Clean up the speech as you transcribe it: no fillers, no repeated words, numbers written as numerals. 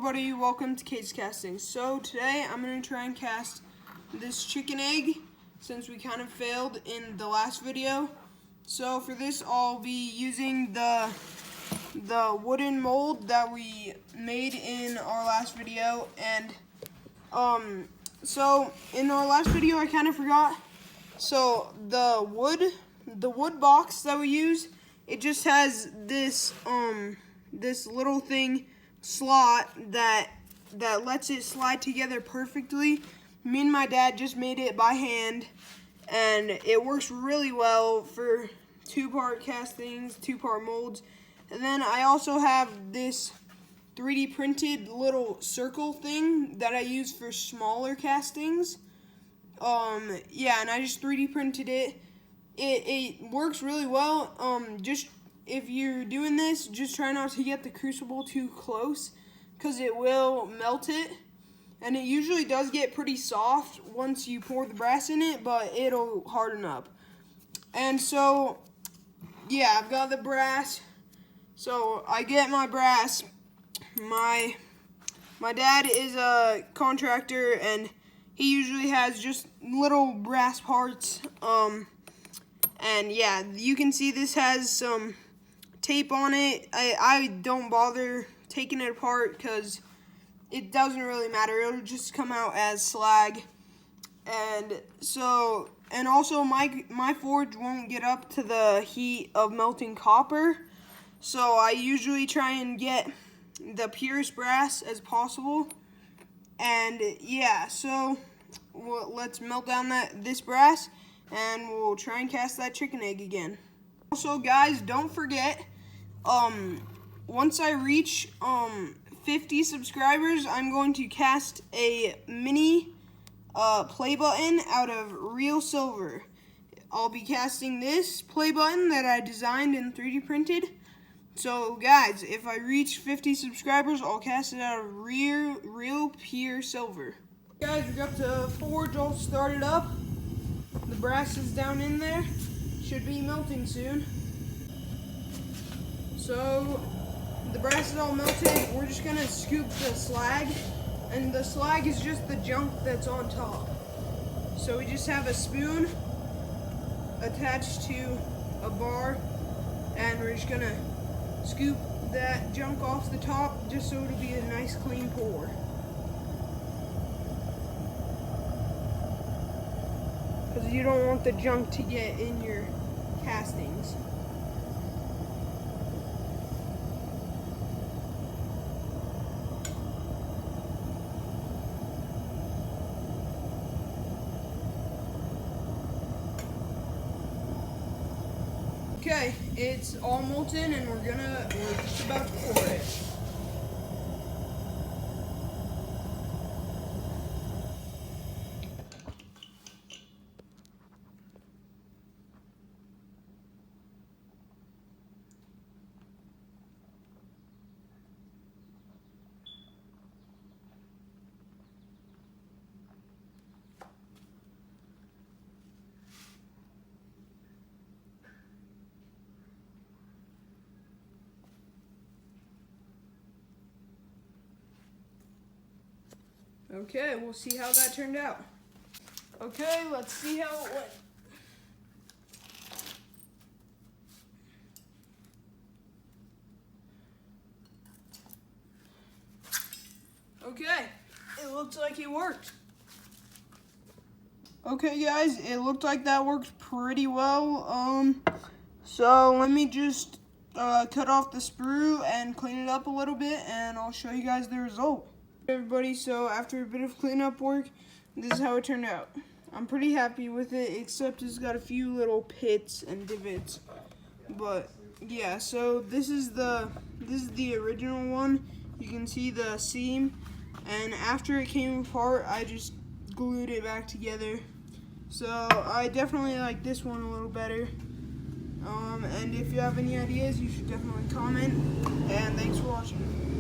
everybody, welcome to Kate's Casting. So today I'm going to try and cast this chicken egg since we kind of failed in the last video. So for this I'll be using the wooden mold that we made in our last video, and so in our last video I kind of forgot. So the wood box that we use, it just has this this little thing slot that lets it slide together perfectly. Me and my dad just made it by hand, and it works really well for two-part castings, two-part molds. And then I also have this 3D printed little circle thing that I use for smaller castings. Yeah, and I just 3D printed it. It works really well. Just if you're doing this, just try not to get the crucible too close, because it will melt it. And it usually does get pretty soft once you pour the brass in it, but it'll harden up. And so, yeah, I've got the brass. So I get my brass. My dad is a contractor, and he usually has just little brass parts. And yeah, you can see this has some tape on it. I don't bother taking it apart because it doesn't really matter. It'll just come out as slag. And so, and also my forge won't get up to the heat of melting copper. So I usually try and get the purest brass as possible. And yeah, so let's melt down this brass, and we'll try and cast that chicken egg again. Also, guys, don't forget, once I reach 50 subscribers, I'm going to cast a mini play button out of real silver. I'll be casting this play button that I designed and 3D printed. So guys, if I reach 50 subscribers, I'll cast it out of real pure silver. Guys, we got the forge all started up. The brass is down in there. Should be melting soon. So the brass is all melted. We're just gonna scoop the slag, and the slag is just the junk that's on top. So we just have a spoon attached to a bar, and we're just gonna scoop that junk off the top just so it'll be a nice clean pour. Because you don't want the junk to get in your castings. Okay, it's all molten, and we're just about to pour it. Okay, we'll see how that turned out. Okay, let's see how it went. Okay, it looks like it worked. Okay guys, it looked like that worked pretty well. So let me just cut off the sprue and clean it up a little bit, and I'll show you guys the result. Everybody, so after a bit of cleanup work, this is how it turned out. I'm pretty happy with it, except it's got a few little pits and divots. But yeah, so this is the original one. You can see the seam, and after it came apart, I just glued it back together. So I definitely like this one a little better. And if you have any ideas, you should definitely comment. And thanks for watching.